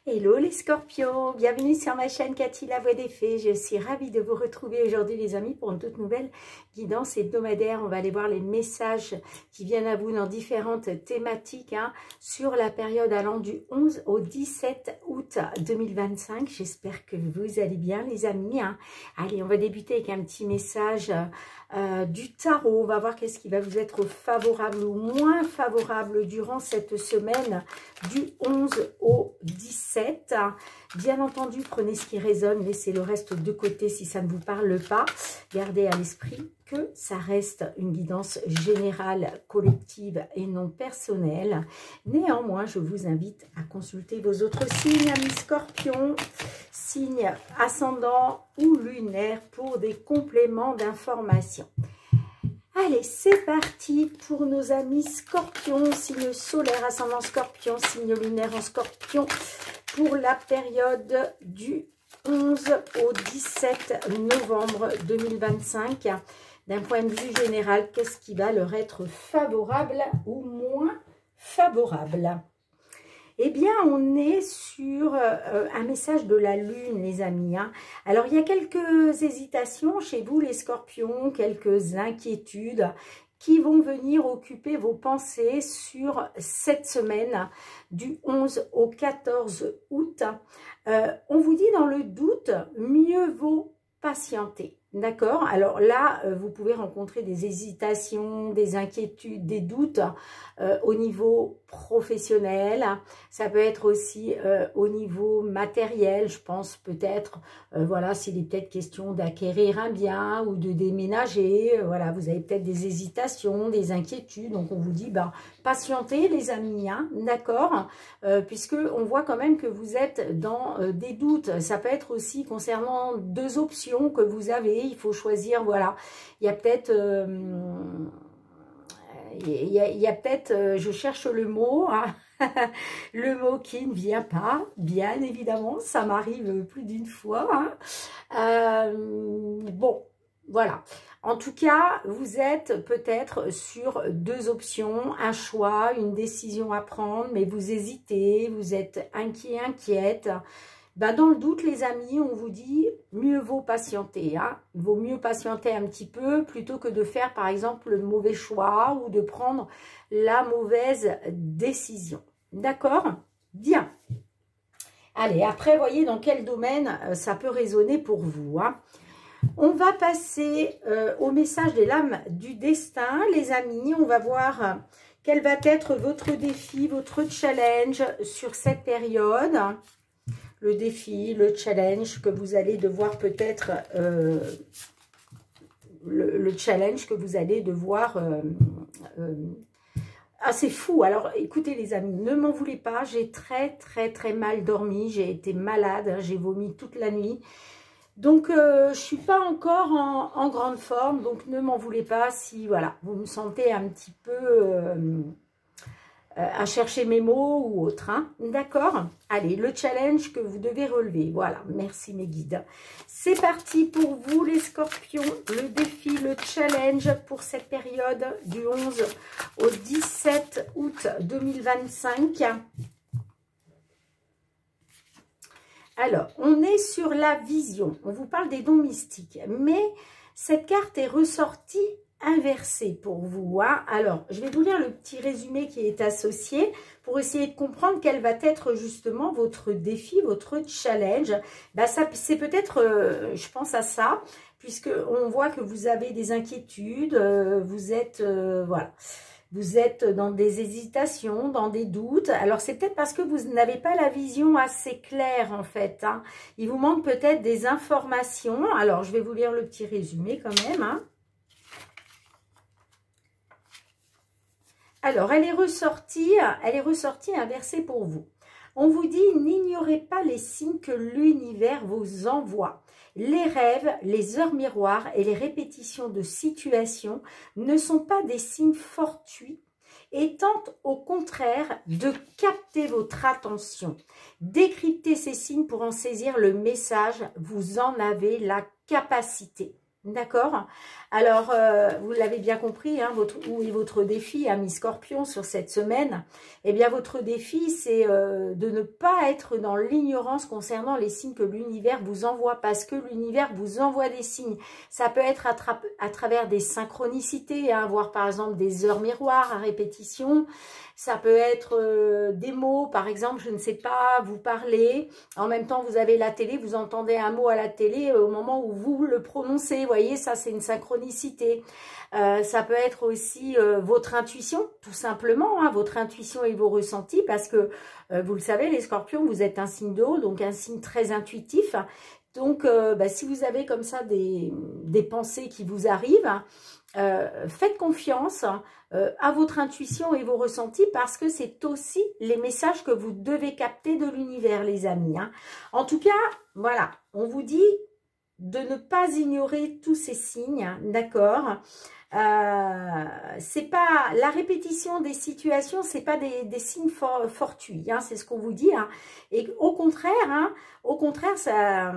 Hello les scorpions, bienvenue sur ma chaîne Cathy la voix des fées. Je suis ravie de vous retrouver aujourd'hui les amis pour une toute nouvelle guidance hebdomadaire. On va aller voir les messages qui viennent à vous dans différentes thématiques sur la période allant du 11 au 17 août 2025. J'espère que vous allez bien les amis. Allez, on va débuter avec un petit message du tarot. On va voir qu'est-ce qui va vous être favorable ou moins favorable durant cette semaine du 11 au 17. Bien entendu, prenez ce qui résonne, laissez le reste de côté si ça ne vous parle pas. Gardez à l'esprit que ça reste une guidance générale, collective et non personnelle. Néanmoins, je vous invite à consulter vos autres signes, amis scorpions, signes ascendant ou lunaire pour des compléments d'information. Allez, c'est parti pour nos amis scorpions, signe solaire, ascendant scorpion, signe lunaire en scorpion, pour la période du 11 au 17 novembre 2025. D'un point de vue général, qu'est-ce qui va leur être favorable ou moins favorable? Eh bien, on est sur un message de la Lune, les amis. Alors, il y a quelques hésitations chez vous, les scorpions, quelques inquiétudes qui vont venir occuper vos pensées sur cette semaine du 11 au 14 août. On vous dit dans le doute, mieux vaut patienter. D'accord? Alors là, vous pouvez rencontrer des hésitations, des inquiétudes, des doutes au niveau professionnel. Ça peut être aussi au niveau matériel. Je pense peut-être, voilà, s'il est peut-être question d'acquérir un bien ou de déménager. Voilà, vous avez peut-être des hésitations, des inquiétudes. Donc, on vous dit, patientez les amis, d'accord? Puisque on voit quand même que vous êtes dans des doutes. Ça peut être aussi concernant deux options que vous avez. Il faut choisir, voilà. Il y a peut-être, je cherche le mot, le mot qui ne vient pas, bien évidemment, ça m'arrive plus d'une fois. Bon, voilà. En tout cas, vous êtes peut-être sur deux options, un choix, une décision à prendre, mais vous hésitez, vous êtes inquiet, inquiète. Dans le doute, les amis, on vous dit, mieux vaut patienter. Il vaut mieux patienter un petit peu plutôt que de faire, par exemple, le mauvais choix ou de prendre la mauvaise décision. D'accord? Bien. Allez, après, voyez dans quel domaine ça peut résonner pour vous. On va passer au message des lames du destin, les amis. On va voir quel va être votre défi, votre challenge sur cette période. Le défi, le challenge que vous allez devoir peut-être, le challenge que vous allez devoir, c'est fou. Alors écoutez les amis, ne m'en voulez pas, j'ai très mal dormi, j'ai été malade, j'ai vomi toute la nuit. Donc je suis pas encore en grande forme, donc ne m'en voulez pas si voilà, vous me sentez un petit peu... à chercher mes mots ou autre, d'accord? Allez, le challenge que vous devez relever, voilà, merci mes guides. C'est parti pour vous les scorpions, le défi, le challenge pour cette période du 11 au 17 août 2025. Alors, on est sur la vision, on vous parle des dons mystiques, mais cette carte est ressortie inversé pour vous. Alors, je vais vous lire le petit résumé qui est associé pour essayer de comprendre quel va être justement votre défi, votre challenge. C'est peut-être, je pense à ça, puisque on voit que vous avez des inquiétudes, vous êtes, voilà, vous êtes dans des hésitations, dans des doutes. Alors, c'est peut-être parce que vous n'avez pas la vision assez claire, en fait. Il vous manque peut-être des informations. Alors, je vais vous lire le petit résumé quand même, Alors, elle est ressortie inversée pour vous. On vous dit, n'ignorez pas les signes que l'univers vous envoie. Les rêves, les heures miroirs et les répétitions de situations ne sont pas des signes fortuits et tentent au contraire de capter votre attention. Décryptez ces signes pour en saisir le message, vous en avez la capacité. D'accord. Alors, vous l'avez bien compris, hein, où est votre défi, ami Scorpion, sur cette semaine? Eh bien, votre défi, c'est de ne pas être dans l'ignorance concernant les signes que l'univers vous envoie, parce que l'univers vous envoie des signes. Ça peut être à travers des synchronicités, hein, voire par exemple des heures miroirs à répétition. Ça peut être des mots, par exemple, je ne sais pas, vous parlez, en même temps vous avez la télé, vous entendez un mot à la télé au moment où vous le prononcez, vous voyez, ça c'est une synchronicité. Ça peut être aussi votre intuition, tout simplement, hein, votre intuition et vos ressentis, parce que vous le savez, les scorpions, vous êtes un signe d'eau, donc un signe très intuitif. Donc, si vous avez comme ça des pensées qui vous arrivent, faites confiance à votre intuition et vos ressentis, parce que c'est aussi les messages que vous devez capter de l'univers, les amis, hein. En tout cas, voilà, on vous dit de ne pas ignorer tous ces signes, d'accord. C'est pas la répétition des situations, c'est pas des signes fortuits, hein, c'est ce qu'on vous dit, hein. Et au contraire, ça,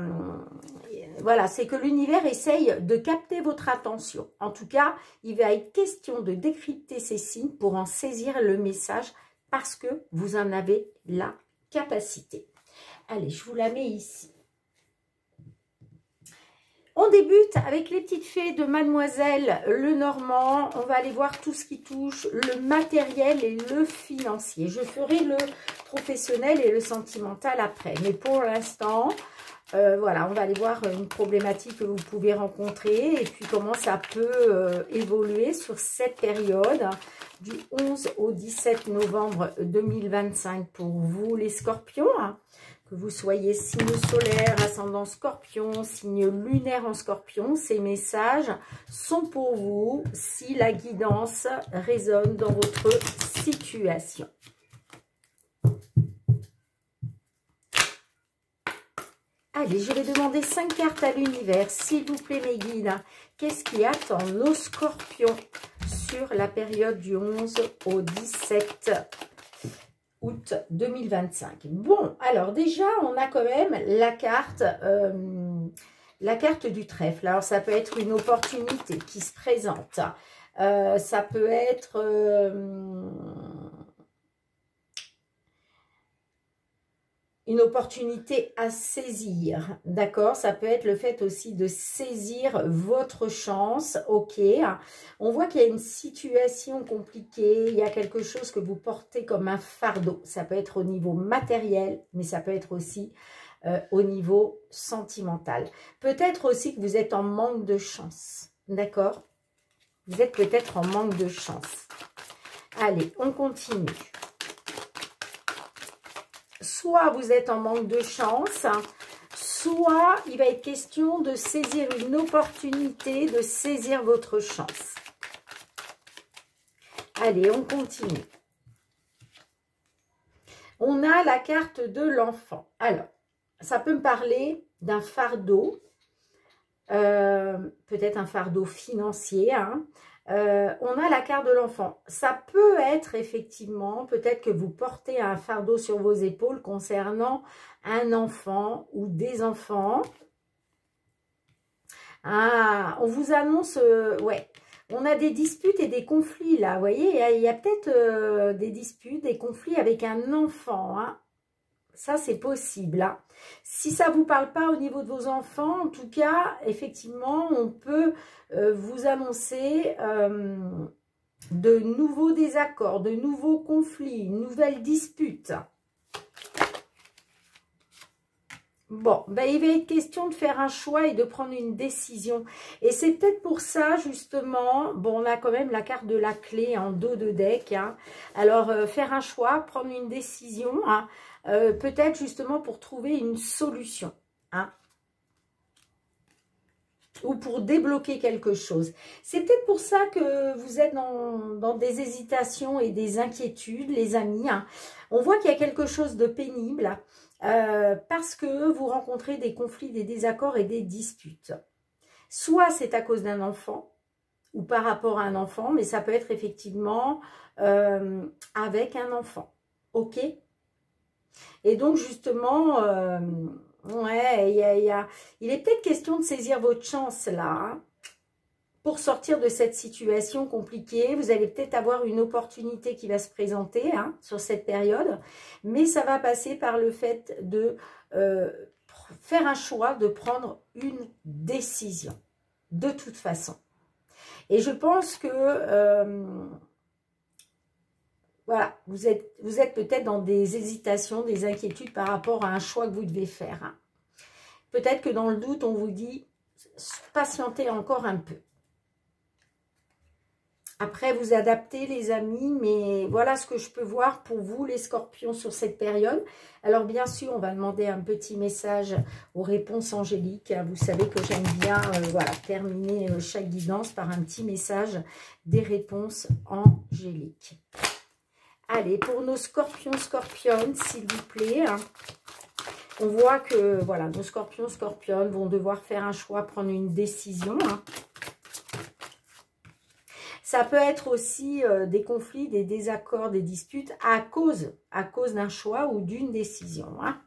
voilà, c'est que l'univers essaye de capter votre attention. En tout cas, il va être question de décrypter ces signes pour en saisir le message, parce que vous en avez la capacité. Allez, je vous la mets ici. On débute avec les petites fées de Mademoiselle Lenormand. On va aller voir tout ce qui touche le matériel et le financier. Je ferai le professionnel et le sentimental après. Mais pour l'instant, voilà, on va aller voir une problématique que vous pouvez rencontrer et puis comment ça peut évoluer sur cette période du 11 au 17 novembre 2025 pour vous les scorpions. Que vous soyez signe solaire, ascendant scorpion, signe lunaire en scorpion, ces messages sont pour vous si la guidance résonne dans votre situation. Allez, je vais demander 5 cartes à l'univers, s'il vous plaît mes guides. Qu'est-ce qui attend nos scorpions sur la période du 11 au 17 août 2025. Bon, alors déjà, on a quand même la carte du trèfle. Alors, ça peut être une opportunité qui se présente. Ça peut être une opportunité à saisir, d'accord? Ça peut être le fait aussi de saisir votre chance, ok? On voit qu'il y a une situation compliquée, il y a quelque chose que vous portez comme un fardeau. Ça peut être au niveau matériel, mais ça peut être aussi au niveau sentimental. Peut-être aussi que vous êtes en manque de chance, d'accord? Vous êtes peut-être en manque de chance. Allez, on continue. Soit vous êtes en manque de chance, soit il va être question de saisir une opportunité, de saisir votre chance. Allez, on continue. On a la carte de l'enfant. Alors, ça peut me parler d'un fardeau, peut-être un fardeau financier, hein. On a la carte de l'enfant. Ça peut être effectivement, peut-être que vous portez un fardeau sur vos épaules concernant un enfant ou des enfants. Ah, on vous annonce, ouais, on a des disputes et des conflits là, vous voyez, il y a peut-être des disputes, des conflits avec un enfant, hein. Ça, c'est possible, hein. Si ça ne vous parle pas au niveau de vos enfants, en tout cas, effectivement, on peut vous annoncer de nouveaux désaccords, de nouveaux conflits, une nouvelle dispute. Bon, ben, il va être question de faire un choix et de prendre une décision. Et c'est peut-être pour ça, justement, bon, on a quand même la carte de la clé en dos de deck, hein. Alors, faire un choix, prendre une décision, hein, peut-être justement pour trouver une solution, hein, ou pour débloquer quelque chose. C'est peut-être pour ça que vous êtes dans des hésitations et des inquiétudes, les amis, hein. On voit qu'il y a quelque chose de pénible, parce que vous rencontrez des conflits, des désaccords et des disputes. Soit c'est à cause d'un enfant, ou par rapport à un enfant, mais ça peut être effectivement avec un enfant, ok? Et donc justement, ouais, il est peut-être question de saisir votre chance là, hein. pour sortir de cette situation compliquée. Vous allez peut-être avoir une opportunité qui va se présenter hein, sur cette période, mais ça va passer par le fait de faire un choix, de prendre une décision, de toute façon. Et je pense que voilà, vous êtes peut-être dans des hésitations, des inquiétudes par rapport à un choix que vous devez faire. Hein. Peut-être que dans le doute, on vous dit, patientez encore un peu. Après, vous adaptez les amis, mais voilà ce que je peux voir pour vous les scorpions sur cette période. Alors bien sûr, on va demander un petit message aux réponses angéliques. Vous savez que j'aime bien voilà, terminer chaque guidance par un petit message des réponses angéliques. Allez, pour nos scorpions, scorpionnes, s'il vous plaît. On voit que voilà, nos scorpions, scorpionnes vont devoir faire un choix, prendre une décision. Hein. Ça peut être aussi des conflits, des désaccords, des disputes à cause d'un choix ou d'une décision. Hein.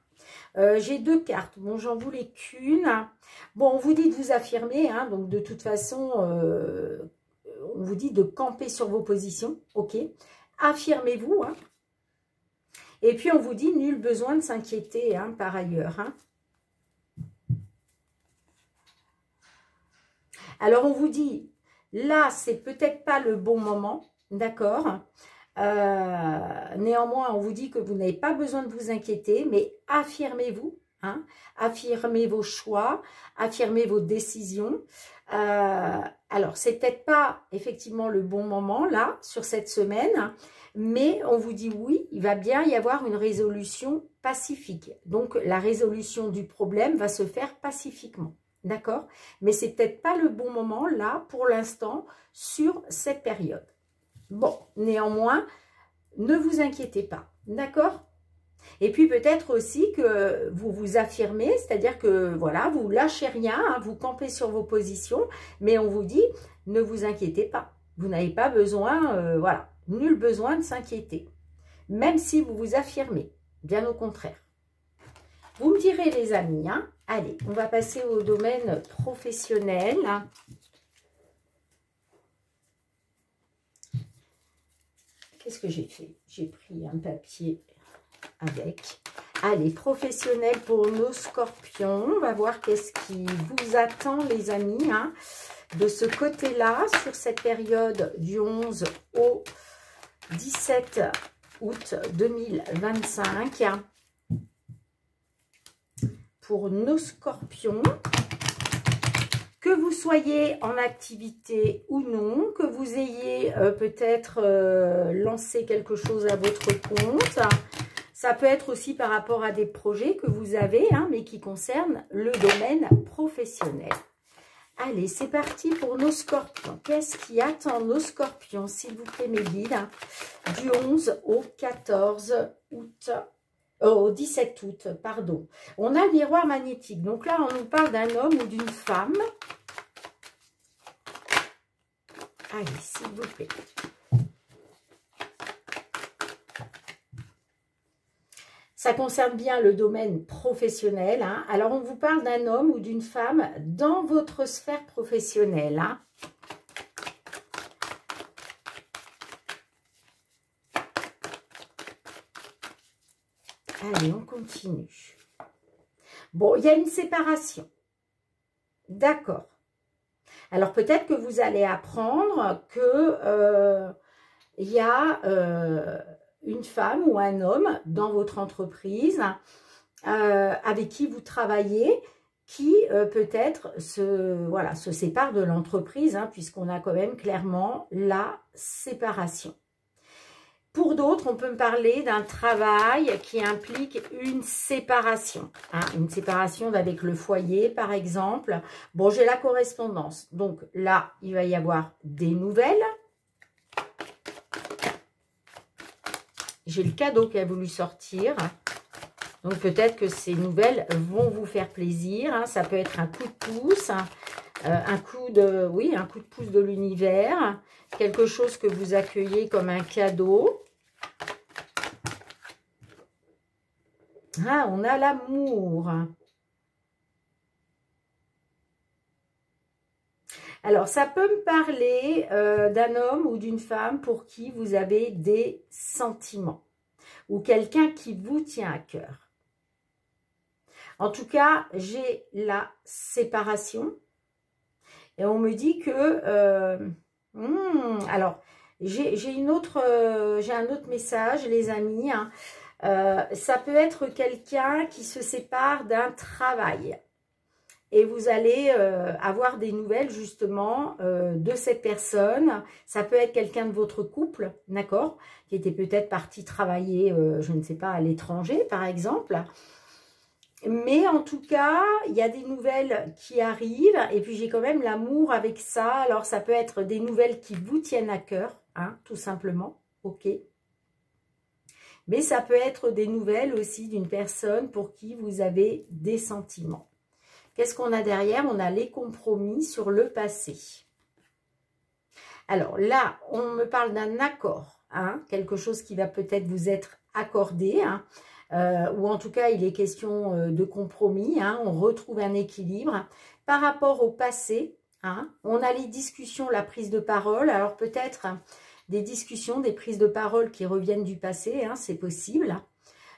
J'ai deux cartes. Bon, j'en voulais qu'une. Bon, on vous dit de vous affirmer. Hein, donc, de toute façon, on vous dit de camper sur vos positions. Ok. Affirmez-vous. Hein. Et puis, on vous dit nul besoin de s'inquiéter hein, par ailleurs. Hein. Alors, on vous dit... Là, c'est peut-être pas le bon moment, d'accord. Néanmoins, on vous dit que vous n'avez pas besoin de vous inquiéter, mais affirmez-vous, hein, affirmez vos choix, affirmez vos décisions. Alors, c'est peut-être pas effectivement le bon moment, là, sur cette semaine, mais on vous dit oui, il va bien y avoir une résolution pacifique. Donc, la résolution du problème va se faire pacifiquement. D'accord? Mais c'est peut-être pas le bon moment, là, pour l'instant, sur cette période. Bon, néanmoins, ne vous inquiétez pas. D'accord? Et puis, peut-être aussi que vous vous affirmez, c'est-à-dire que, voilà, vous lâchez rien, hein, vous campez sur vos positions, mais on vous dit, ne vous inquiétez pas. Vous n'avez pas besoin, voilà, nul besoin de s'inquiéter. Même si vous vous affirmez, bien au contraire. Vous me direz les amis, hein. Allez, on va passer au domaine professionnel. Qu'est-ce que j'ai fait? J'ai pris un papier avec. Allez, professionnel pour nos scorpions. On va voir qu'est-ce qui vous attend les amis, hein, de ce côté-là, sur cette période du 11 au 17 août 2025. Pour nos scorpions, que vous soyez en activité ou non, que vous ayez peut-être lancé quelque chose à votre compte, ça peut être aussi par rapport à des projets que vous avez, hein, mais qui concernent le domaine professionnel. Allez, c'est parti pour nos scorpions. Qu'est-ce qui attend nos scorpions, s'il vous plaît, mes guides, hein, du 11 au 14 août au 17 août, pardon. On a le miroir magnétique. Donc là, on nous parle d'un homme ou d'une femme. Allez, s'il vous plaît. Ça concerne bien le domaine professionnel. Hein. Alors, on vous parle d'un homme ou d'une femme dans votre sphère professionnelle. Hein. Allez, on continue. Bon, il y a une séparation. D'accord. Alors, peut-être que vous allez apprendre que il y a une femme ou un homme dans votre entreprise avec qui vous travaillez qui peut-être se sépare de l'entreprise, hein, puisqu'on a quand même clairement la séparation. Pour d'autres, on peut me parler d'un travail qui implique une séparation. Hein, une séparation avec le foyer, par exemple. Bon, j'ai la correspondance. Donc là, il va y avoir des nouvelles. J'ai le cadeau qui a voulu sortir. Donc peut-être que ces nouvelles vont vous faire plaisir. Hein. Ça peut être un coup de pouce, hein, un coup de pouce de l'univers. Quelque chose que vous accueillez comme un cadeau. Ah, on a l'amour. Alors, ça peut me parler d'un homme ou d'une femme pour qui vous avez des sentiments ou quelqu'un qui vous tient à cœur. En tout cas, j'ai la séparation et on me dit que... alors, j'ai un autre message, les amis. Hein. Ça peut être quelqu'un qui se sépare d'un travail. Et vous allez avoir des nouvelles justement de cette personne. Ça peut être quelqu'un de votre couple, d'accord, qui était peut-être parti travailler, je ne sais pas, à l'étranger par exemple. Mais en tout cas, il y a des nouvelles qui arrivent. Et puis j'ai quand même l'amour avec ça. Alors ça peut être des nouvelles qui vous tiennent à cœur, hein, tout simplement, ok. Mais ça peut être des nouvelles aussi d'une personne pour qui vous avez des sentiments. Qu'est-ce qu'on a derrière? On a les compromis sur le passé. Alors là, on me parle d'un accord, hein, quelque chose qui va peut-être vous être accordé, hein, ou en tout cas, il est question de compromis, hein, on retrouve un équilibre. Par rapport au passé, hein, on a les discussions, la prise de parole, alors peut-être des discussions, des prises de parole qui reviennent du passé, hein, c'est possible.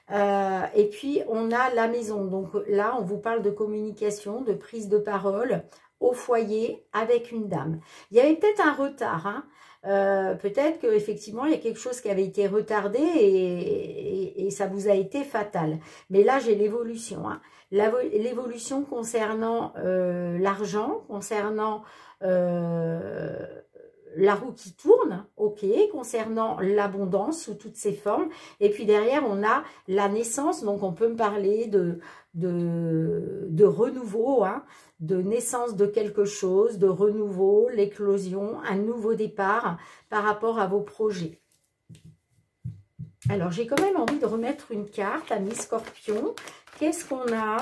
Et puis, on a la maison. Donc là, on vous parle de communication, de prise de parole au foyer avec une dame. Il y avait peut-être un retard. Hein. Peut-être qu'effectivement, il y a quelque chose qui avait été retardé et ça vous a été fatal. Mais là, j'ai l'évolution. Hein. L'évolution concernant l'argent, concernant... la roue qui tourne, ok, concernant l'abondance sous toutes ses formes. Et puis derrière, on a la naissance, donc on peut me parler de renouveau, hein, de naissance de quelque chose, de renouveau, l'éclosion, un nouveau départ par rapport à vos projets. Alors, j'ai quand même envie de remettre une carte, amis Scorpion. Qu'est-ce qu'on a ?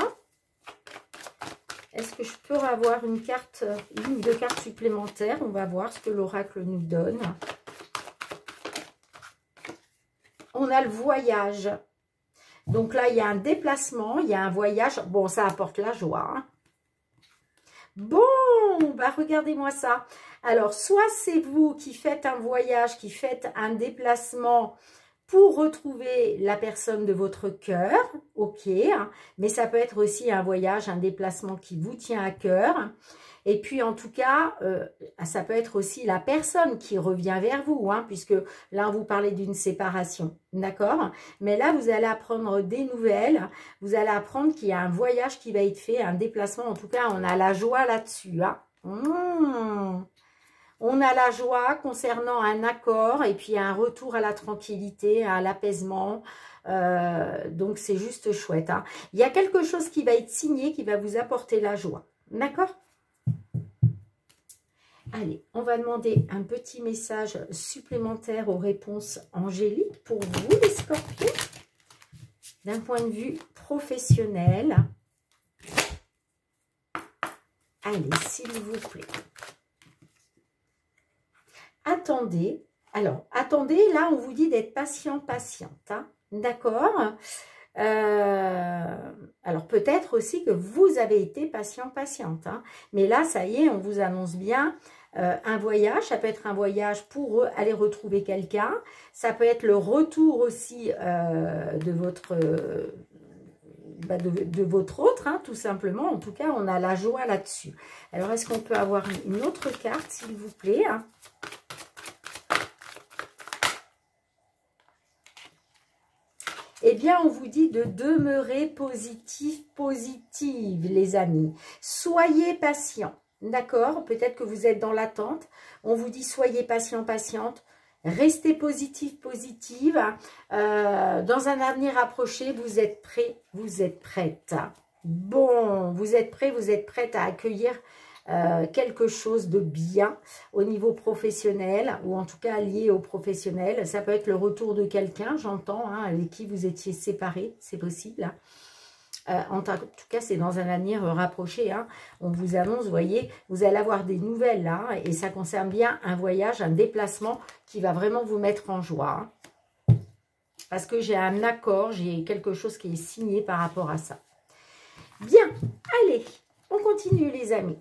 Est-ce que je peux avoir une ou deux cartes supplémentaires? On va voir ce que l'oracle nous donne. On a le voyage. Donc là, il y a un déplacement, il y a un voyage. Bon, ça apporte la joie. Hein. Bon, bah regardez-moi ça. Alors, soit c'est vous qui faites un voyage, qui faites un déplacement pour retrouver la personne de votre cœur, ok, hein, mais ça peut être aussi un voyage, un déplacement qui vous tient à cœur. Et puis, en tout cas, ça peut être aussi la personne qui revient vers vous, hein, puisque là, vous parlez d'une séparation, d'accord? Mais là, vous allez apprendre des nouvelles, vous allez apprendre qu'il y a un voyage qui va être fait, un déplacement. En tout cas, on a la joie là-dessus, hein. On a la joie concernant un accord et puis un retour à la tranquillité, à l'apaisement. Donc, c'est juste chouette. Hein. Il y a quelque chose qui va être signé, qui va vous apporter la joie. D'accord? Allez, on va demander un petit message supplémentaire aux réponses angéliques pour vous, les Scorpions. D'un point de vue professionnel. Allez, s'il vous plaît. Attendez. Alors, attendez, là, on vous dit d'être patient, patiente. Hein, d'accord? Alors, peut-être aussi que vous avez été patient, patiente. Hein, mais là, ça y est, on vous annonce bien un voyage. Ça peut être un voyage pour aller retrouver quelqu'un. Ça peut être le retour aussi de votre... de votre autre, hein, tout simplement. En tout cas, on a la joie là-dessus. Alors, est-ce qu'on peut avoir une autre carte, s'il vous plaît, hein? Eh bien, on vous dit de demeurer positive, les amis. Soyez patients, d'accord? Peut-être que vous êtes dans l'attente. On vous dit soyez patient, patiente. Restez positive, positive. Dans un avenir approché, vous êtes prêts, vous êtes prête. Bon, vous êtes prêts, vous êtes prête à accueillir quelque chose de bien au niveau professionnel ou en tout cas lié au professionnel. Ça peut être le retour de quelqu'un, j'entends, hein, avec qui vous étiez séparés, c'est possible. En tout cas, c'est dans un avenir rapproché. Hein. On vous annonce, vous voyez, vous allez avoir des nouvelles là et ça concerne bien un voyage, un déplacement qui va vraiment vous mettre en joie. Hein. Parce que j'ai un accord, j'ai quelque chose qui est signé par rapport à ça. Bien, allez, on continue les amis.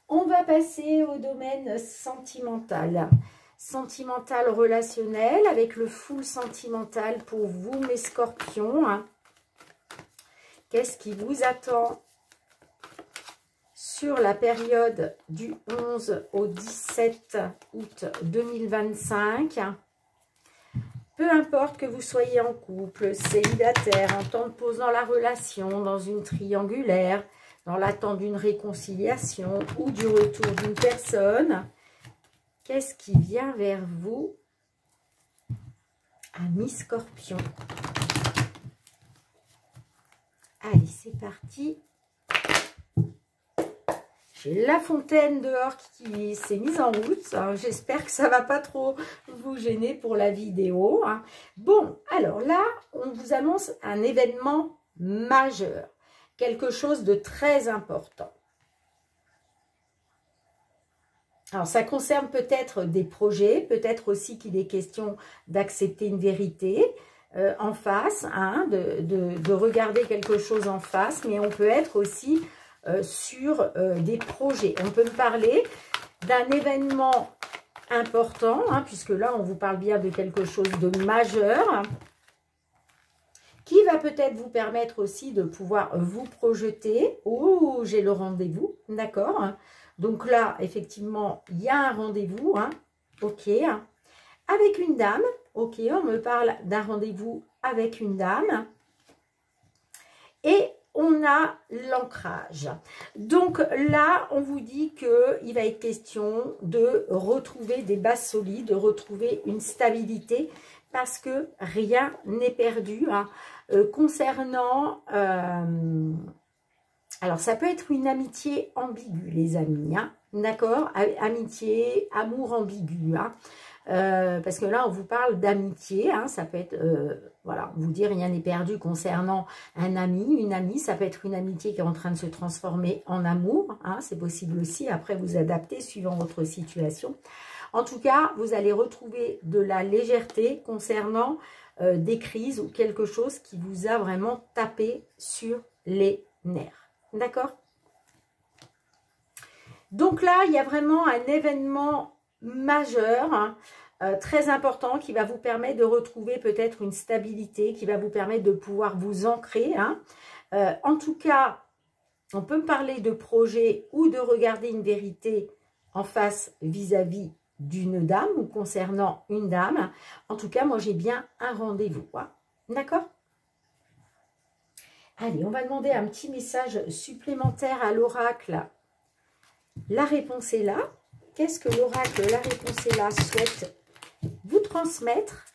On va passer au domaine sentimental. Sentimental relationnel avec le full sentimental pour vous, mes scorpions. Qu'est-ce qui vous attend sur la période du 11 au 17 août 2025? Peu importe que vous soyez en couple, célibataire, en temps de pause dans la relation, dans une triangulaire, dans l'attente d'une réconciliation ou du retour d'une personne, qu'est-ce qui vient vers vous, amis scorpions? Allez, c'est parti. J'ai la fontaine dehors qui s'est mise en route. J'espère que ça ne va pas trop vous gêner pour la vidéo. Bon, alors là, on vous annonce un événement majeur. Quelque chose de très important. Alors, ça concerne peut-être des projets, peut-être aussi qu'il est question d'accepter une vérité en face, de regarder quelque chose en face, mais on peut être aussi sur des projets. On peut me parler d'un événement important, puisque là, on vous parle bien de quelque chose de majeur, qui va peut-être vous permettre aussi de pouvoir vous projeter. Oh, j'ai le rendez-vous, d'accord. Donc là, effectivement, il y a un rendez-vous, ok, avec une dame, ok, on me parle d'un rendez-vous avec une dame, et on a l'ancrage. Donc là, on vous dit qu'il va être question de retrouver des bases solides, de retrouver une stabilité, parce que rien n'est perdu. Concernant... alors, ça peut être une amitié ambiguë, les amis. D'accord? Amitié, amour ambigu. Parce que là, on vous parle d'amitié. Ça peut être, voilà, on vous dit rien n'est perdu concernant un ami, une amie. Ça peut être une amitié qui est en train de se transformer en amour. C'est possible aussi. Après, vous adaptez suivant votre situation. En tout cas, vous allez retrouver de la légèreté concernant des crises ou quelque chose qui vous a vraiment tapé sur les nerfs. D'accord? Donc là, il y a vraiment un événement majeur, très important, qui va vous permettre de retrouver peut-être une stabilité, qui va vous permettre de pouvoir vous ancrer. En tout cas, on peut me parler de projet ou de regarder une vérité en face vis-à-vis d'une dame ou concernant une dame. En tout cas, moi, j'ai bien un rendez-vous. D'accord? Allez, on va demander un petit message supplémentaire à l'oracle. La réponse est là. Qu'est-ce que l'oracle, la réponse est là, souhaite vous transmettre?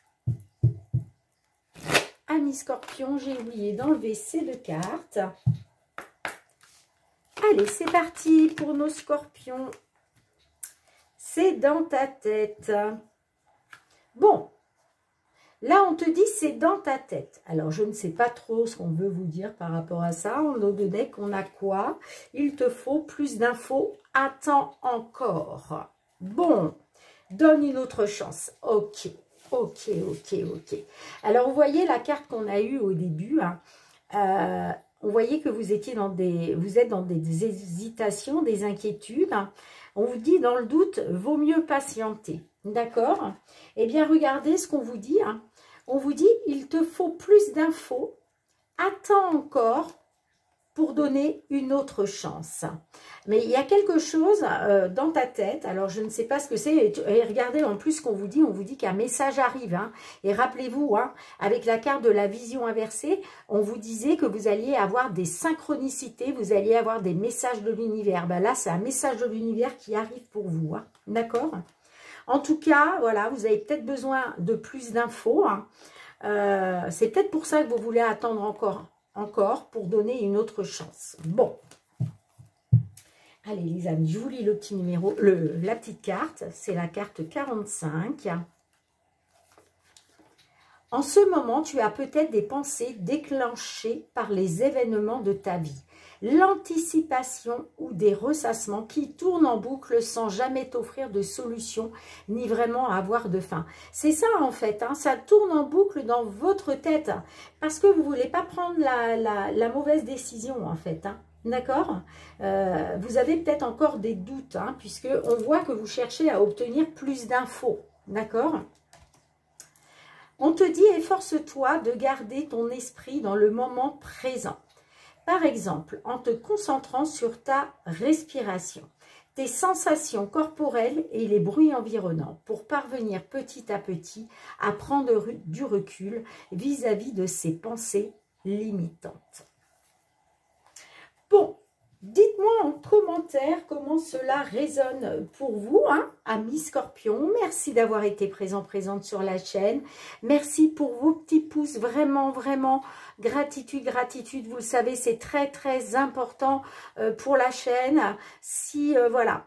Amis scorpions, j'ai oublié d'enlever ces deux cartes. Allez, c'est parti pour nos scorpions. C'est dans ta tête. Bon, là on te dit c'est dans ta tête. Alors je ne sais pas trop ce qu'on veut vous dire par rapport à ça. On nous donnait qu'on a quoi? Il te faut plus d'infos. Attends encore. Bon, donne une autre chance. Ok, ok, ok, ok. Alors vous voyez la carte qu'on a eue au début. On voyait que vous êtes dans des hésitations, des inquiétudes. On vous dit, dans le doute, vaut mieux patienter. D'accord? Eh bien, regardez ce qu'on vous dit. On vous dit, il te faut plus d'infos. Attends encore pour donner une autre chance. Mais il y a quelque chose dans ta tête. Alors, je ne sais pas ce que c'est. Et regardez en plus ce qu'on vous dit. On vous dit qu'un message arrive. Et rappelez-vous, avec la carte de la vision inversée, on vous disait que vous alliez avoir des synchronicités. Vous alliez avoir des messages de l'univers. Ben là, c'est un message de l'univers qui arrive pour vous. D'accord? En tout cas, voilà, vous avez peut-être besoin de plus d'infos. C'est peut-être pour ça que vous voulez attendre encore pour donner une autre chance. Bon. Allez les amis, je vous lis le petit numéro, la petite carte, c'est la carte 45. En ce moment, tu as peut-être des pensées déclenchées par les événements de ta vie. L'anticipation ou des ressassements qui tournent en boucle sans jamais t'offrir de solution ni vraiment avoir de fin. C'est ça en fait, ça tourne en boucle dans votre tête parce que vous ne voulez pas prendre la mauvaise décision en fait. D'accord? Vous avez peut-être encore des doutes, hein, puisque on voit que vous cherchez à obtenir plus d'infos. D'accord? On te dit, efforce-toi de garder ton esprit dans le moment présent. Par exemple, en te concentrant sur ta respiration, tes sensations corporelles et les bruits environnants pour parvenir petit à petit à prendre du recul vis-à-vis de ces pensées limitantes. Bon, dites-moi en commentaire comment cela résonne pour vous, hein, amis Scorpions. Merci d'avoir été présente sur la chaîne. Merci pour vos petits pouces, vraiment, vraiment. Gratitude, gratitude. Vous le savez, c'est très, très important pour la chaîne. Si, voilà.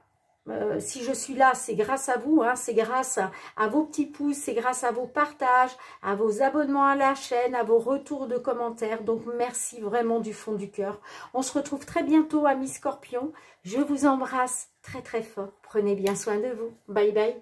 Si je suis là, c'est grâce à vous, hein, c'est grâce à vos petits pouces, c'est grâce à vos partages, à vos abonnements à la chaîne, à vos retours de commentaires. Donc, merci vraiment du fond du cœur. On se retrouve très bientôt, amis Scorpions. Je vous embrasse très, très fort. Prenez bien soin de vous. Bye, bye.